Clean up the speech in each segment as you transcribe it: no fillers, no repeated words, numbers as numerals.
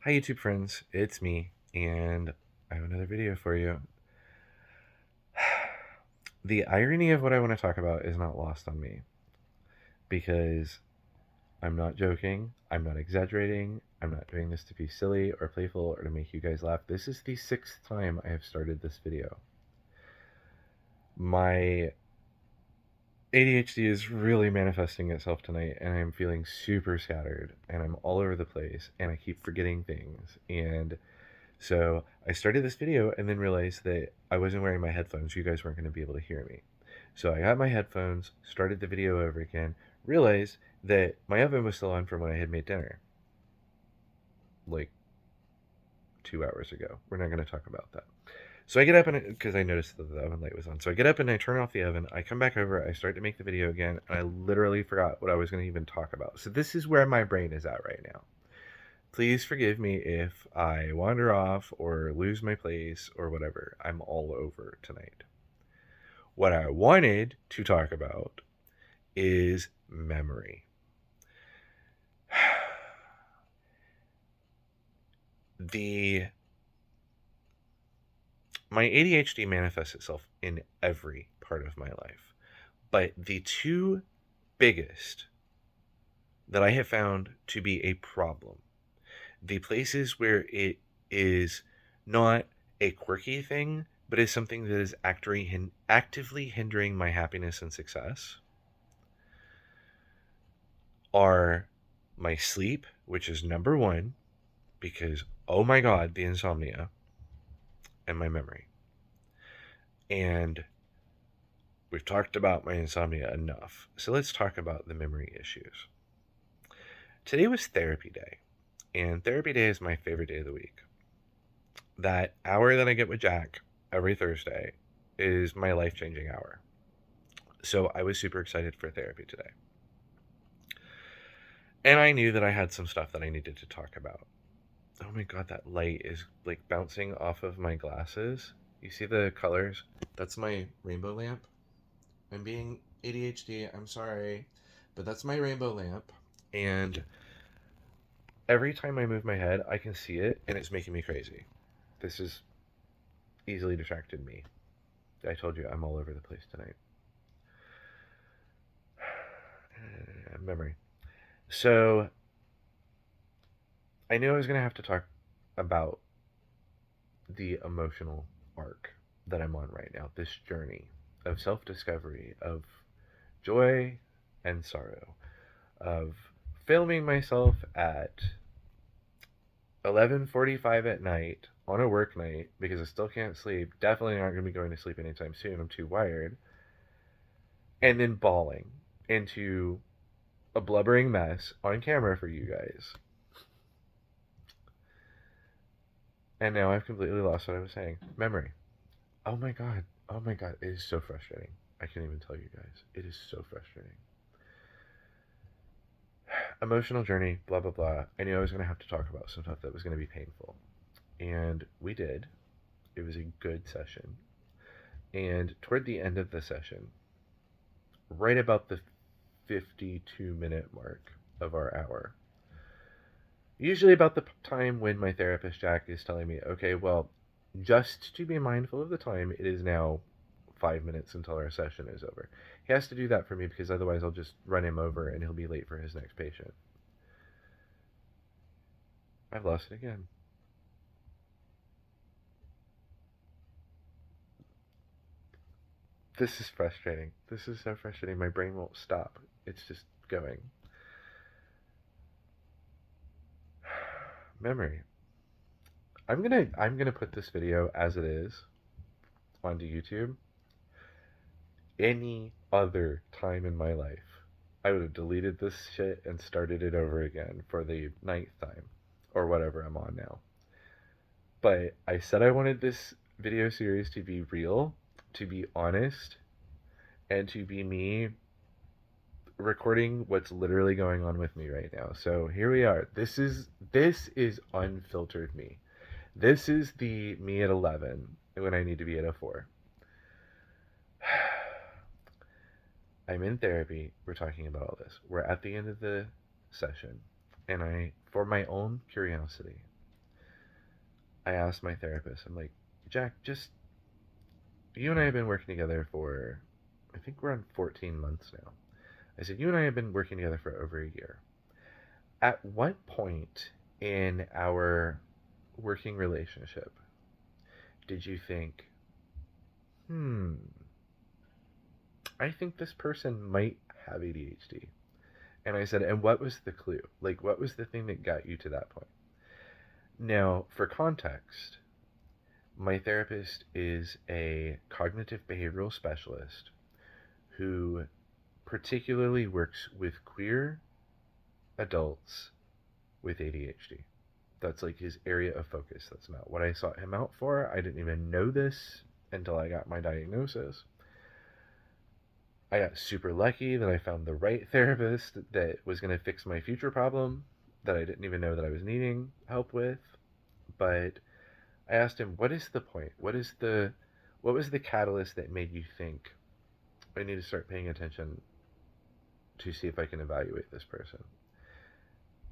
Hi YouTube friends, it's me, and I have another video for you. The irony of what I want to talk about is not lost on me, because I'm not joking, I'm not exaggerating, I'm not doing this to be silly or playful or to make you guys laugh. This is the 6th time I have started this video. My ADHD is really manifesting itself tonight, and I'm feeling super scattered, and I'm all over the place, and I keep forgetting things, and so I started this video and then realized that I wasn't wearing my headphones. You guys weren't going to be able to hear me. So I got my headphones, started the video over again, realized that my oven was still on from when I had made dinner, like 2 hours ago. We're not going to talk about that. So I get up and because I noticed that the oven light was on. So I get up and I turn off the oven. I come back over. I start to make the video again, and I literally forgot what I was going to even talk about. So this is where my brain is at right now. Please forgive me if I wander off or lose my place or whatever. I'm all over tonight. What I wanted to talk about is memory. The My ADHD manifests itself in every part of my life. But the two biggest that I have found to be a problem, the places where it is not a quirky thing, but is something that is actively hindering my happiness and success, are my sleep, which is number one, because oh my god, the insomnia, and my memory. And we've talked about my insomnia enough, so let's talk about the memory issues. Today was therapy day, and therapy day is my favorite day of the week. That hour that I get with Jack every Thursday is my life changing hour. So I was super excited for therapy today. And I knew that I had some stuff that I needed to talk about. Oh my god, that light is like bouncing off of my glasses. You see the colors? That's my rainbow lamp. I'm being ADHD, I'm sorry. But that's my rainbow lamp. And every time I move my head, I can see it, and it's making me crazy. This has easily distracted me. I told you I'm all over the place tonight. Memory. So I knew I was going to have to talk about the emotional arc that I'm on right now, this journey of self discovery, of joy and sorrow, of filming myself at 11:45 at night on a work night because I still can't sleep. Definitely not going to be going to sleep anytime soon. I'm too wired. And then bawling into a blubbering mess on camera for you guys. And now I've completely lost what I was saying. Memory. Oh my god. Oh my god. It is so frustrating. I can't even tell you guys. It is so frustrating. Emotional journey, blah, blah, blah. I knew I was going to have to talk about some stuff that was going to be painful. And we did. It was a good session. And toward the end of the session, right about the 52-minute mark of our hour, usually about the time when my therapist Jack is telling me, okay, well, just to be mindful of the time, it is now 5 minutes until our session is over. He has to do that for me because otherwise I'll just run him over and he'll be late for his next patient. I've lost it again. This is frustrating. This is so frustrating. My brain won't stop. It's just going. Memory. I'm gonna put this video as it is onto YouTube. Any other time in my life, I would have deleted this shit and started it over again for the 9th time or whatever I'm on now. But I said I wanted this video series to be real, to be honest, and to be me recording what's literally going on with me right now. So here we are. This is unfiltered me. This is the me at 11 when I need to be at a 4. I'm in therapy. We're talking about all this. We're at the end of the session. And for my own curiosity, I asked my therapist, I'm like, Jack, just, you and I have been working together for, I think we're on 14 months now. I said, you and I have been working together for over a year. At what point in our working relationship did you think, hmm, I think this person might have ADHD? And I said, and what was the clue? Like, what was the thing that got you to that point? Now, for context, my therapist is a cognitive behavioral specialist who particularly works with queer adults with ADHD. That's like his area of focus. That's not what I sought him out for. I didn't even know this until I got my diagnosis. I got super lucky that I found the right therapist that was going to fix my future problem that I didn't even know that I was needing help with. But I asked him, "What is the point? What was the catalyst that made you think I need to start paying attention to see if I can evaluate this person?"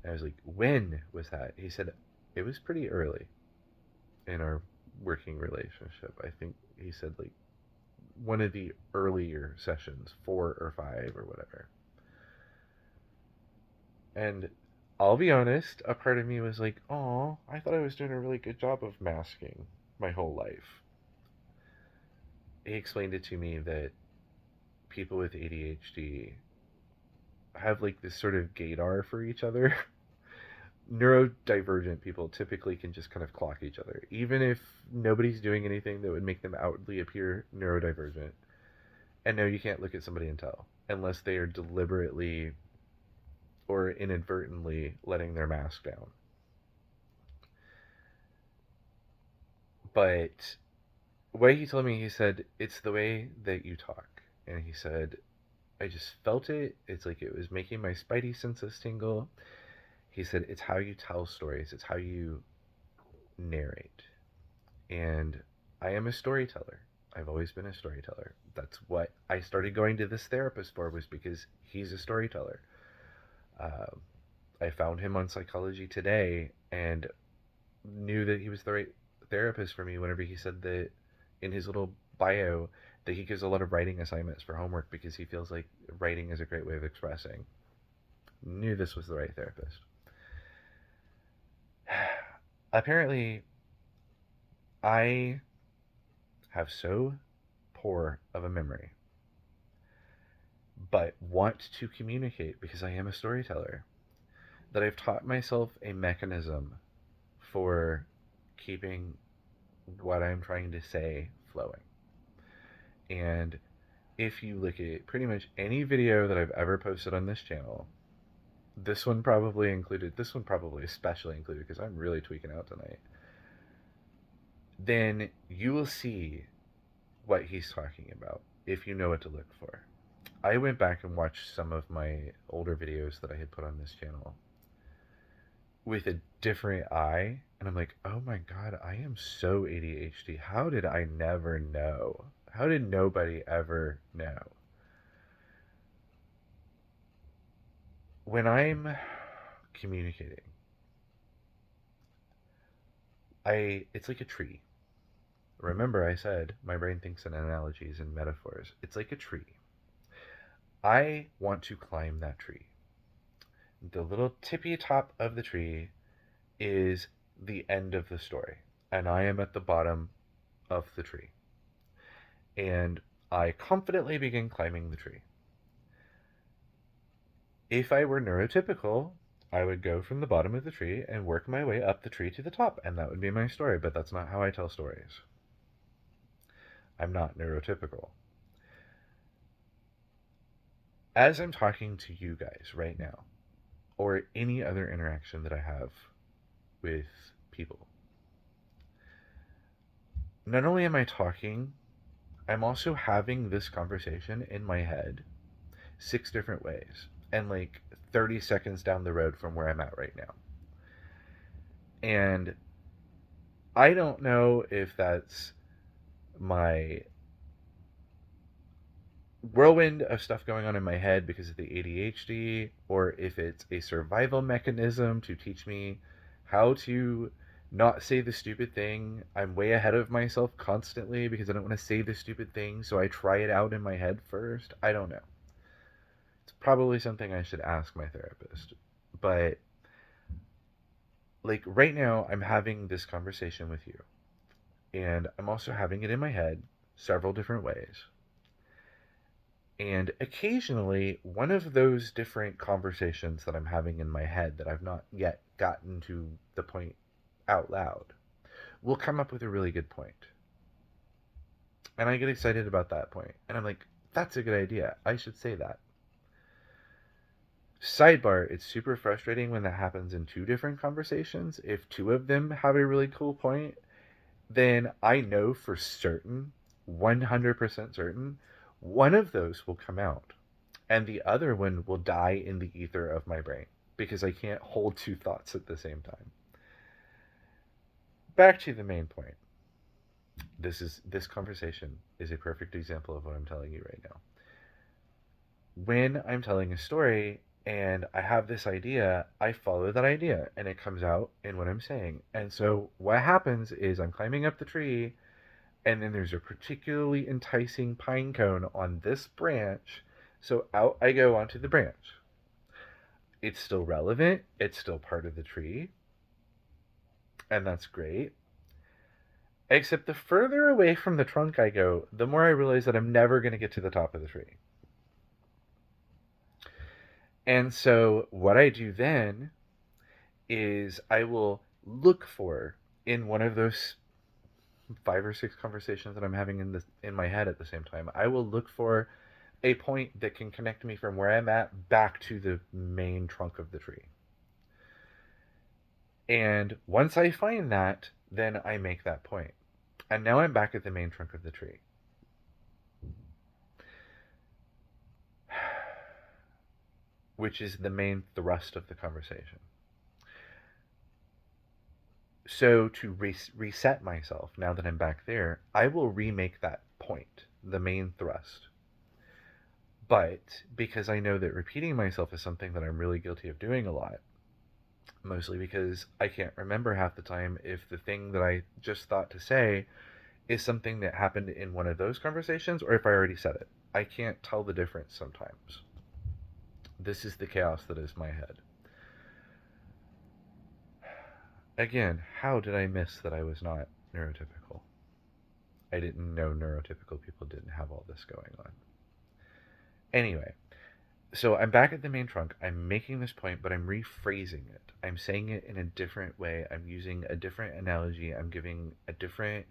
And I was like, "When was that?" He said, "It was pretty early in our working relationship. I think he said like one of the earlier sessions, 4 or 5 or whatever." And I'll be honest, a part of me was like, "Oh, I thought I was doing a really good job of masking my whole life." He explained it to me that people with ADHD have like this sort of gaydar for each other. Neurodivergent people typically can just kind of clock each other, even if nobody's doing anything that would make them outwardly appear neurodivergent. And no, you can't look at somebody and tell unless they are deliberately or inadvertently letting their mask down. But what he told me, he said, it's the way that you talk. And he said, I just felt it. It's like it was making my spidey senses tingle. He said, it's how you tell stories, it's how you narrate. And I am a storyteller. I've always been a storyteller. That's what I started going to this therapist for, was because he's a storyteller. Uh, I found him on Psychology Today and knew that he was the right therapist for me whenever he said that in his little bio that he gives a lot of writing assignments for homework because he feels like writing is a great way of expressing. Knew this was the right therapist. Apparently, I have so poor of a memory, but want to communicate because I am a storyteller, that I've taught myself a mechanism for keeping what I'm trying to say flowing. And if you look at pretty much any video that I've ever posted on this channel, this one probably especially included because I'm really tweaking out tonight, then you will see what he's talking about if you know what to look for. I went back and watched some of my older videos that I had put on this channel with a different eye, and I'm like, oh my god, I am so ADHD. How did I never know? How did nobody ever know? When I'm communicating, it's like a tree. Remember, I said my brain thinks in analogies and metaphors. It's like a tree. I want to climb that tree. The little tippy top of the tree is the end of the story, and I am at the bottom of the tree. And I confidently begin climbing the tree. If I were neurotypical, I would go from the bottom of the tree and work my way up the tree to the top, and that would be my story, but that's not how I tell stories. I'm not neurotypical. As I'm talking to you guys right now, or any other interaction that I have with people, not only am I talking, I'm also having this conversation in my head 6 different ways and like 30 seconds down the road from where I'm at right now. And I don't know if that's my whirlwind of stuff going on in my head because of the ADHD, or if it's a survival mechanism to teach me how to not say the stupid thing. I'm way ahead of myself constantly because I don't want to say the stupid thing, so I try it out in my head first. I don't know. It's probably something I should ask my therapist. But like right now, I'm having this conversation with you, and I'm also having it in my head several different ways. And occasionally, one of those different conversations that I'm having in my head that I've not yet gotten to the point out loud will come up with a really good point. And I get excited about that point. And I'm like, that's a good idea. I should say that. Sidebar, it's super frustrating when that happens in two different conversations. If two of them have a really cool point, then I know for certain, 100% certain, one of those will come out. And the other one will die in the ether of my brain because I can't hold two thoughts at the same time. Back to the main point. This conversation is a perfect example of what I'm telling you right now. When I'm telling a story and I have this idea, I follow that idea and it comes out in what I'm saying. And so what happens is I'm climbing up the tree and then there's a particularly enticing pine cone on this branch. So out I go onto the branch. It's still relevant, it's still part of the tree, and that's great. Except the further away from the trunk I go, the more I realize that I'm never going to get to the top of the tree. And so what I do then is I will look for in one of those 5 or 6 conversations that I'm having in my head at the same time. I will look for a point that can connect me from where I'm at back to the main trunk of the tree. And once I find that, then I make that point. And now I'm back at the main trunk of the tree. Which is the main thrust of the conversation. So to reset myself, now that I'm back there, I will remake that point, the main thrust. But because I know that repeating myself is something that I'm really guilty of doing a lot, mostly because I can't remember half the time if the thing that I just thought to say is something that happened in one of those conversations or if I already said it. I can't tell the difference sometimes. This is the chaos that is my head. Again, how did I miss that I was not neurotypical? I didn't know neurotypical people didn't have all this going on. Anyway, so I'm back at the main trunk. I'm making this point, but I'm rephrasing it. I'm saying it in a different way. I'm using a different analogy. I'm giving a different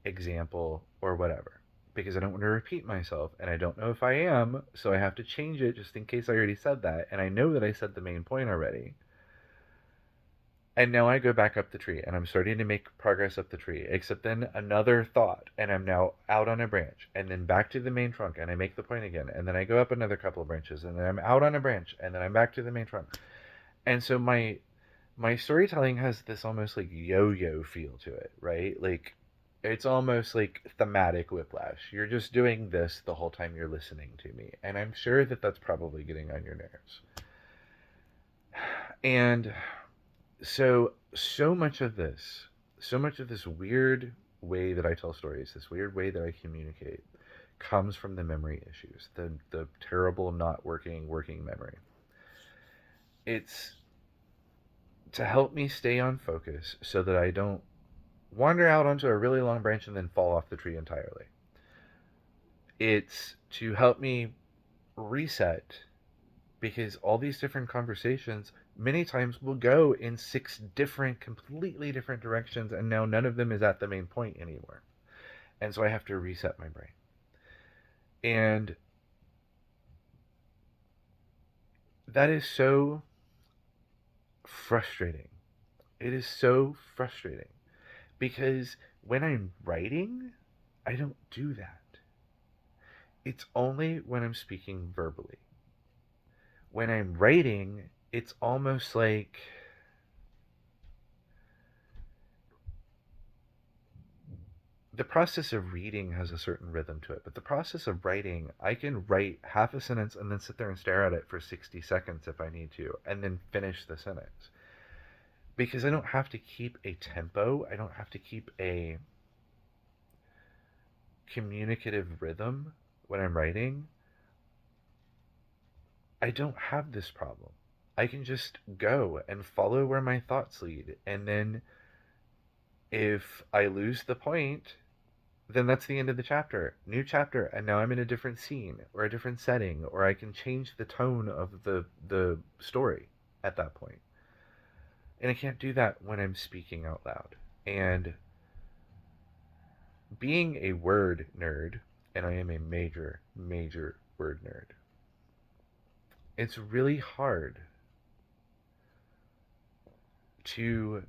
example or whatever because I don't want to repeat myself and I don't know if I am, so I have to change it just in case I already said that. And I know that I said the main point already. And now I go back up the tree and I'm starting to make progress up the tree, except then another thought and I'm now out on a branch and then back to the main trunk and I make the point again and then I go up another couple of branches and then I'm out on a branch and then I'm back to the main trunk. And so my storytelling has this almost like yo-yo feel to it, right? Like it's almost like thematic whiplash. You're just doing this the whole time you're listening to me. And I'm sure that that's probably getting on your nerves. And so much of this weird way that I tell stories, this weird way that I communicate, comes from the memory issues, the terrible not working memory. It's to help me stay on focus so that I don't wander out onto a really long branch and then fall off the tree entirely. It's to help me reset because all these different conversations many times will go in 6 different, completely different directions, and now none of them is at the main point anymore. And so I have to reset my brain. And that is so frustrating. It is so frustrating because when I'm writing, I don't do that. It's only when I'm speaking verbally. When I'm writing, it's almost like the process of reading has a certain rhythm to it, but the process of writing, I can write half a sentence and then sit there and stare at it for 60 seconds if I need to, and then finish the sentence. because I don't have to keep a tempo, I don't have to keep a communicative rhythm when I'm writing. I don't have this problem. I can just go and follow where my thoughts lead. And then if I lose the point, then that's the end of the chapter. New chapter, and now I'm in a different scene or a different setting, or I can change the tone of the story at that point. And I can't do that when I'm speaking out loud. And being a word nerd, and I am a major, major word nerd, it's really hard to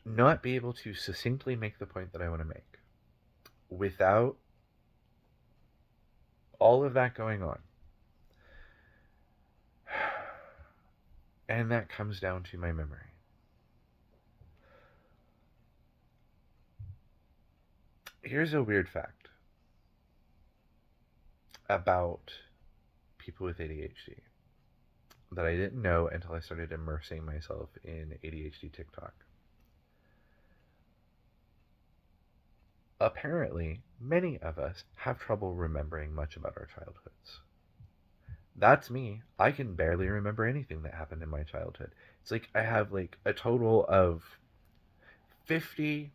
not be able to succinctly make the point that I want to make without all of that going on. And that comes down to my memory. Here's a weird fact about people with ADHD that I didn't know until I started immersing myself in ADHD TikTok. Apparently, many of us have trouble remembering much about our childhoods. That's me. I can barely remember anything that happened in my childhood. It's like I have like a total of 50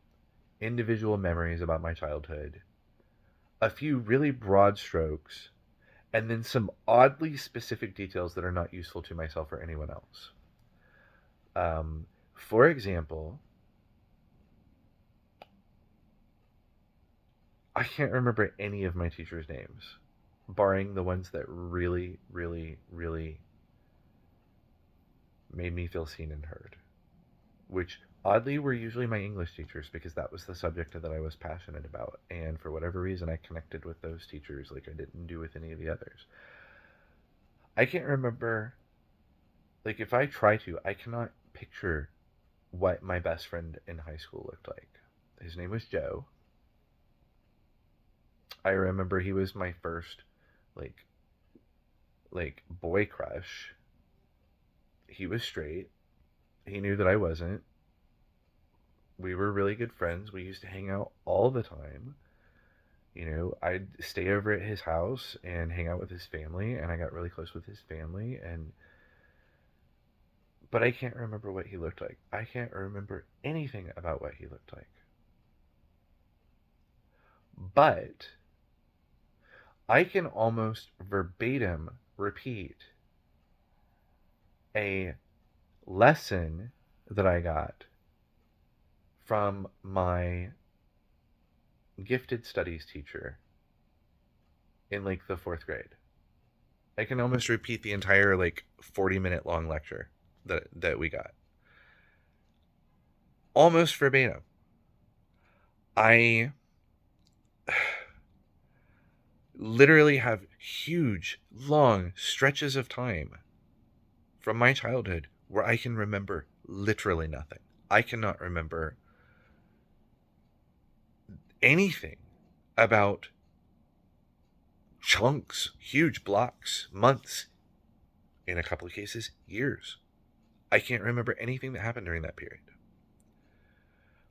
individual memories about my childhood, a few really broad strokes, and then some oddly specific details that are not useful to myself or anyone else. For example, I can't remember any of my teachers' names, barring the ones that really, really, really made me feel seen and heard, which oddly were usually my English teachers because that was the subject that I was passionate about. And for whatever reason, I connected with those teachers like I didn't do with any of the others. I can't remember, like, if I try to, I cannot picture what my best friend in high school looked like. His name was Joe. I remember he was my first, like, boy crush. He was straight. He knew that I wasn't. We were really good friends. We used to hang out all the time. You know, I'd stay over at his house and hang out with his family, and I got really close with his family. And but I can't remember what he looked like. I can't remember anything about what he looked like. But I can almost verbatim repeat a lesson that I got from my gifted studies teacher in like the fourth grade. I can almost repeat the entire like 40-minute long lecture that we got. Almost verbatim. I literally have huge, long stretches of time from my childhood where I can remember literally nothing. I cannot remember anything about chunks, huge blocks, months, in a couple of cases, years. I can't remember anything that happened during that period.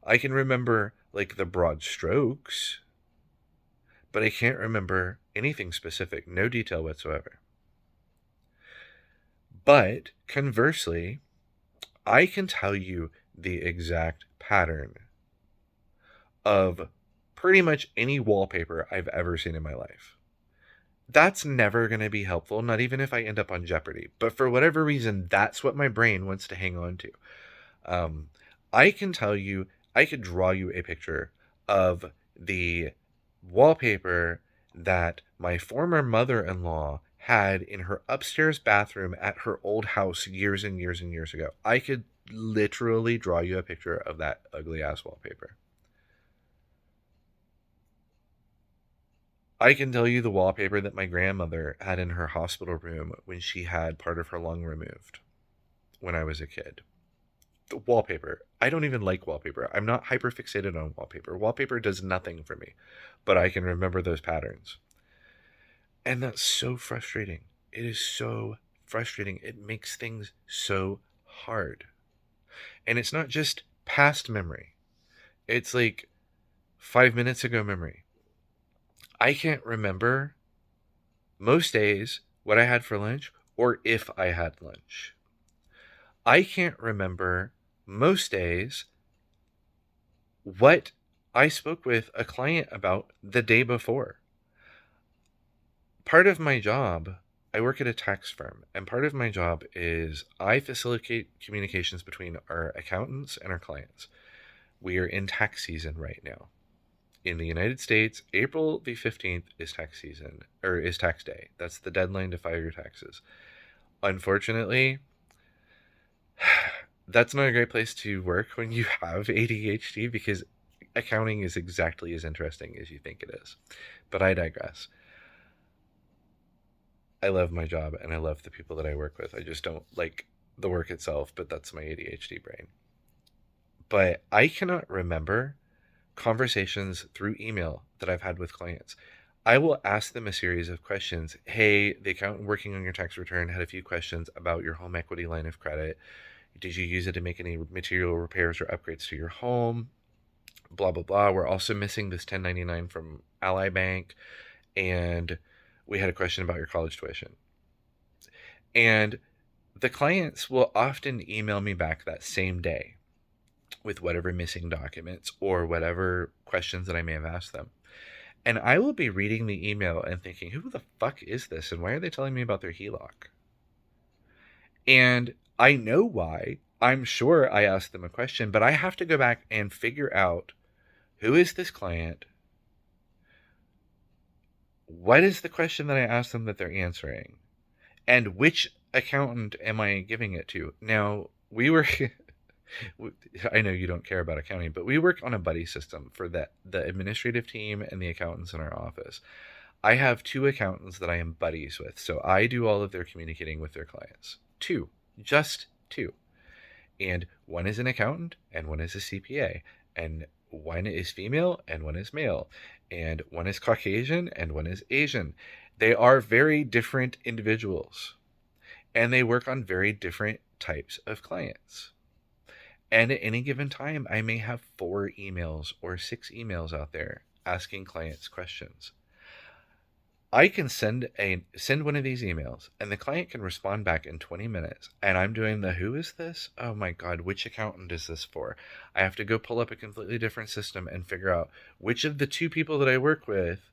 I can remember like the broad strokes, but I can't remember anything specific, no detail whatsoever. But conversely, I can tell you the exact pattern of pretty much any wallpaper I've ever seen in my life. That's never going to be helpful, not even if I end up on Jeopardy. But for whatever reason, that's what my brain wants to hang on to. I can tell you, I could draw you a picture of the wallpaper that my former mother-in-law had in her upstairs bathroom at her old house years and years and years ago. I could literally draw you a picture of that ugly ass wallpaper. I can tell you the wallpaper that my grandmother had in her hospital room when she had part of her lung removed when I was a kid. The wallpaper. I don't even like wallpaper. I'm not hyper fixated on wallpaper. Wallpaper does nothing for me, but I can remember those patterns. And that's so frustrating. It is so frustrating. It makes things so hard. And it's not just past memory. It's like 5 minutes ago memory. I can't remember most days what I had for lunch or if I had lunch. I can't remember most days what I spoke with a client about the day before. Part of my job, I work at a tax firm, and part of my job is I facilitate communications between our accountants and our clients. We are in tax season right now. In the United States, April the 15th is tax season, or is tax day. That's the deadline to file your taxes. Unfortunately, that's not a great place to work when you have ADHD, because accounting is exactly as interesting as you think it is. But I digress. I love my job and I love the people that I work with. I just don't like the work itself, but that's my ADHD brain. But I cannot remember conversations through email that I've had with clients. I will ask them a series of questions. Hey, the accountant working on your tax return had a few questions about your home equity line of credit. Did you use it to make any material repairs or upgrades to your home? Blah, blah, blah. We're also missing this 1099 from Ally Bank. And we had a question about your college tuition. And the clients will often email me back that same day with whatever missing documents or whatever questions that I may have asked them. And I will be reading the email and thinking, who the fuck is this? And why are they telling me about their HELOC? And I know why. I'm sure I asked them a question, but I have to go back and figure out, who is this client? What is the question that I asked them that they're answering? And which accountant am I giving it to? Now, I know you don't care about accounting, but we work on a buddy system for the administrative team and the accountants in our office. I have 2 accountants that I am buddies with, so I do all of their communicating with their clients. 2, just 2. And one is an accountant and one is a CPA, and one is female and one is male, and one is Caucasian and one is Asian. They are very different individuals, and they work on very different types of clients. And at any given time, I may have 4 emails or 6 emails out there asking clients questions. I can send one of these emails and the client can respond back in 20 minutes, and I'm doing the, who is this? Oh my God, which accountant is this for? I have to go pull up a completely different system and figure out which of the 2 people that I work with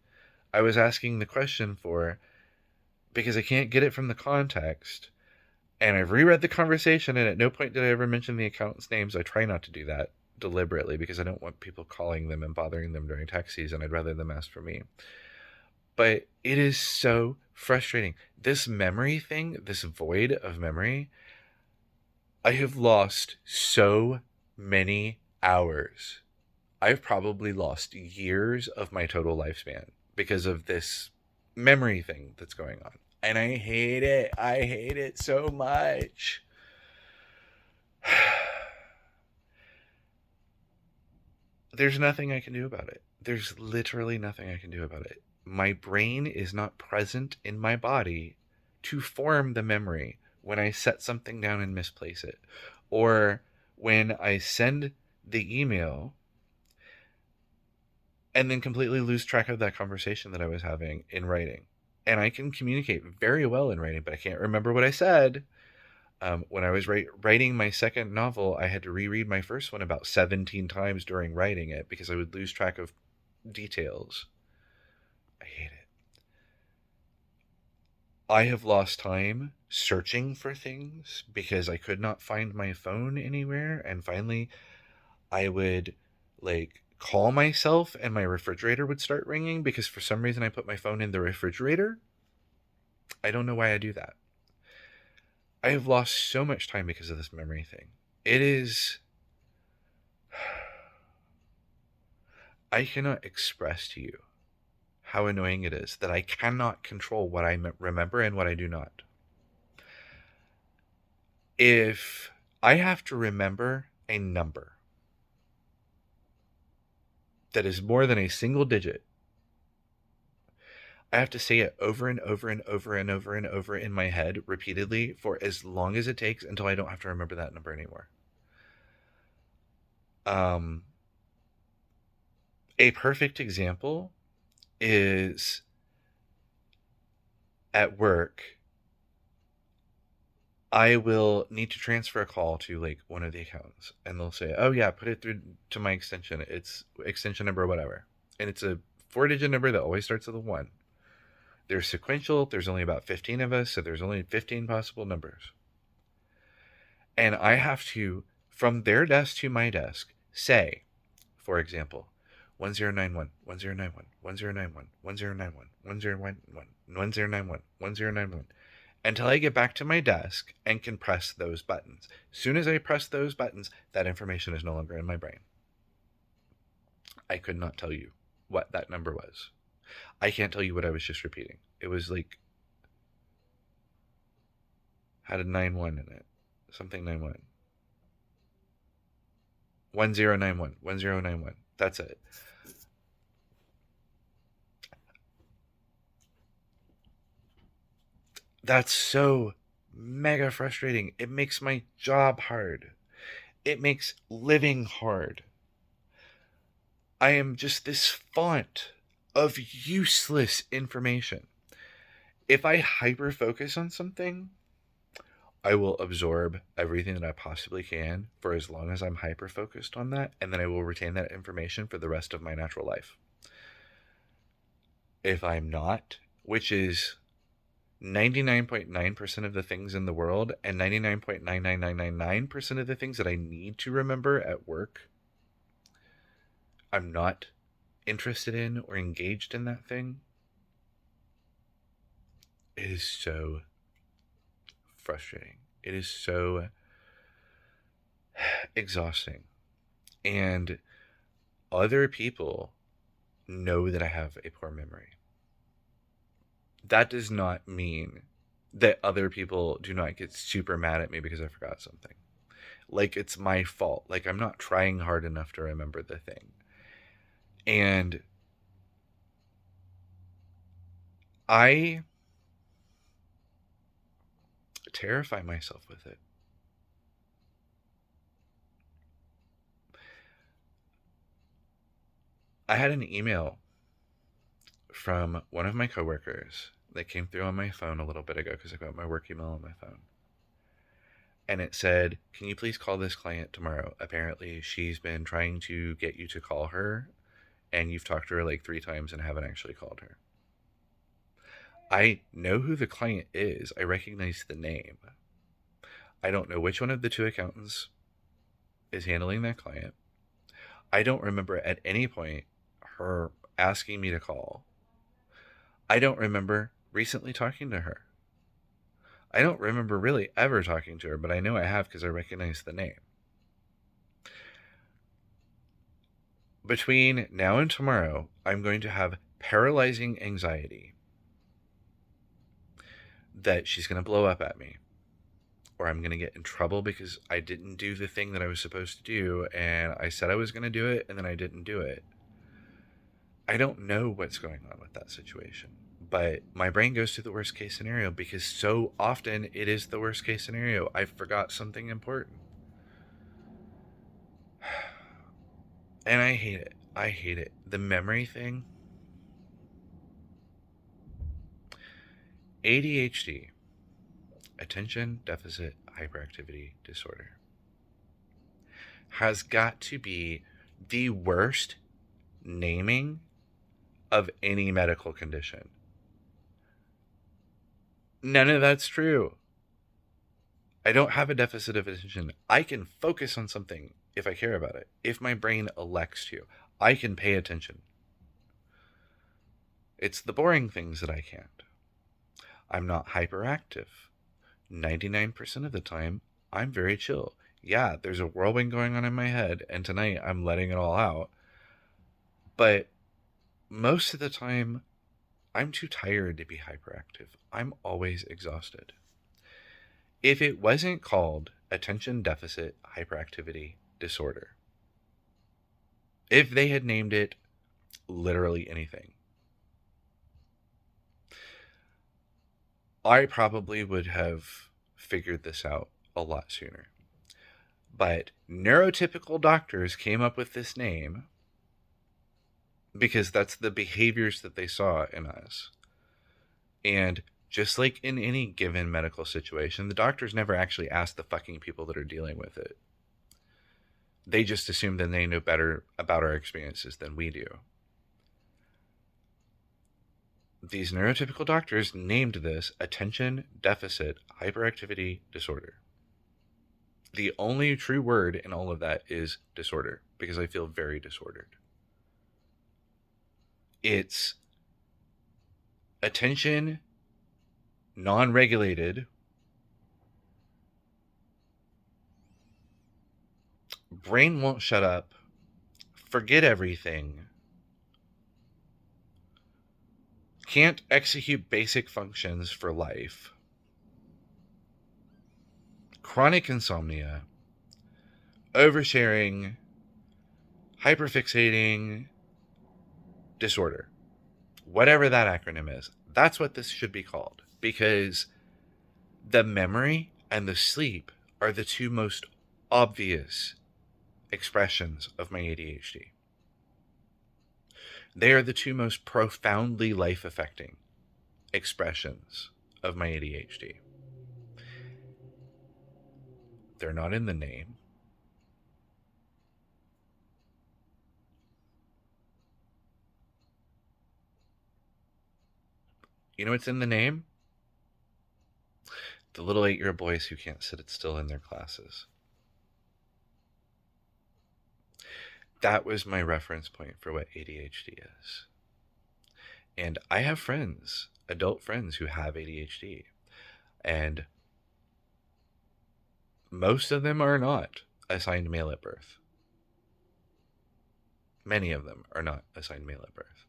I was asking the question for, because I can't get it from the context. And I've reread the conversation, and at no point did I ever mention the accountant's names. I try not to do that deliberately because I don't want people calling them and bothering them during tax season. I'd rather them ask for me. But it is so frustrating. This memory thing, this void of memory, I have lost so many hours. I've probably lost years of my total lifespan because of this memory thing that's going on. And I hate it. I hate it so much. There's nothing I can do about it. There's literally nothing I can do about it. My brain is not present in my body to form the memory when I set something down and misplace it, or when I send the email and then completely lose track of that conversation that I was having in writing. And I can communicate very well in writing, but I can't remember what I said. When I was writing my second novel, I had to reread my first one about 17 times during writing it because I would lose track of details. I hate it. I have lost time searching for things because I could not find my phone anywhere. And finally, I would call myself and my refrigerator would start ringing because for some reason I put my phone in the refrigerator. I don't know why I do that. I have lost so much time because of this memory thing. It is... I cannot express to you how annoying it is that I cannot control what I remember and what I do not. If I have to remember a number that is more than a single digit, I have to say it over and over and over and over and over in my head repeatedly for as long as it takes until I don't have to remember that number anymore. A perfect example is at work. I will need to transfer a call to like one of the accountants, and they'll say, "Oh yeah, put it through to my extension. It's extension number whatever," and it's a 4-digit number that always starts with a 1. They're sequential. There's only about 15 of us, so there's only 15 possible numbers, and I have to, from their desk to my desk, say, for example, 1091 1091 1091 1091 1091 1091 1091 until I get back to my desk and can press those buttons. As soon as I press those buttons, that information is no longer in my brain. I could not tell you what that number was. I can't tell you what I was just repeating. It was like, had a 91 in it. Something 91. 1091. 1091. That's it. That's so mega frustrating. It makes my job hard. It makes living hard. I am just this font of useless information. If I hyper focus on something, I will absorb everything that I possibly can for as long as I'm hyper focused on that, and then I will retain that information for the rest of my natural life. If I'm not, which is 99.9% of the things in the world and 99.99999% of the things that I need to remember at work, I'm not interested in or engaged in that thing, it is so frustrating. It is so exhausting. And other people know that I have a poor memory. That does not mean that other people do not get super mad at me because I forgot something. Like it's my fault. Like I'm not trying hard enough to remember the thing. And I terrify myself with it. I had an email from one of my coworkers that came through on my phone a little bit ago because I got my work email on my phone. And it said, "Can you please call this client tomorrow? Apparently, she's been trying to get you to call her, and you've talked to her like 3 times and haven't actually called her." I know who the client is. I recognize the name. I don't know which one of the 2 accountants is handling that client. I don't remember at any point her asking me to call. I don't remember recently talking to her. I don't remember really ever talking to her, but I know I have because I recognize the name. Between now and tomorrow, I'm going to have paralyzing anxiety that she's going to blow up at me, or I'm going to get in trouble because I didn't do the thing that I was supposed to do, and I said I was going to do it, and then I didn't do it. I don't know what's going on with that situation, but my brain goes to the worst case scenario because so often it is the worst case scenario. I forgot something important. And I hate it. I hate it. The memory thing. ADHD, attention deficit hyperactivity disorder, has got to be the worst naming of any medical condition. None of that's true. I don't have a deficit of attention. I can focus on something if I care about it. If my brain elects to, I can pay attention. It's the boring things that I can't. I'm not hyperactive. 99% of the time, I'm very chill. Yeah, there's a whirlwind going on in my head, and tonight I'm letting it all out. But most of the time, I'm too tired to be hyperactive. I'm always exhausted. If it wasn't called attention deficit hyperactivity disorder, if they had named it literally anything, I probably would have figured this out a lot sooner. But neurotypical doctors came up with this name because that's the behaviors that they saw in us. And just like in any given medical situation, the doctors never actually ask the fucking people that are dealing with it. They just assume that they know better about our experiences than we do. These neurotypical doctors named this attention deficit hyperactivity disorder. The only true word in all of that is disorder, because I feel very disordered. It's attention non-regulated, brain won't shut up, forget everything, can't execute basic functions for life, chronic insomnia, oversharing, hyperfixating disorder. Whatever that acronym is, that's what this should be called, because the memory and the sleep are the two most obvious expressions of my ADHD. They are the two most profoundly life affecting expressions of my ADHD. They're not in the name. You know what's in the name? The little 8-year-old boys who can't sit still in their classes. That was my reference point for what ADHD is. And I have friends, adult friends, who have ADHD. And most of them are not assigned male at birth. Many of them are not assigned male at birth.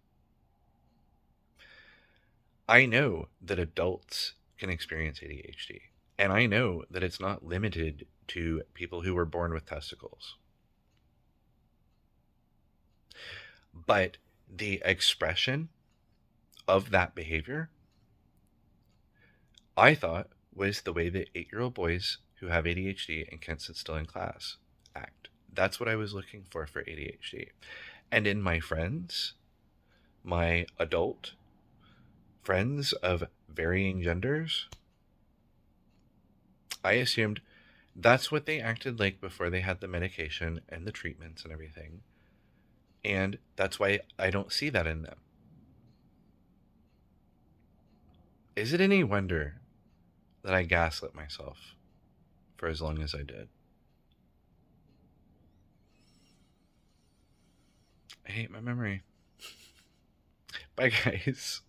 I know that adults can experience ADHD. And I know that it's not limited to people who were born with testicles. But the expression of that behavior, I thought, was the way that 8-year-old boys who have ADHD and can't sit still in class act. That's what I was looking for ADHD. And in my friends, my adult friends of varying genders, I assumed that's what they acted like before they had the medication and the treatments and everything. And that's why I don't see that in them. Is it any wonder that I gaslit myself for as long as I did? I hate my memory. Bye, guys.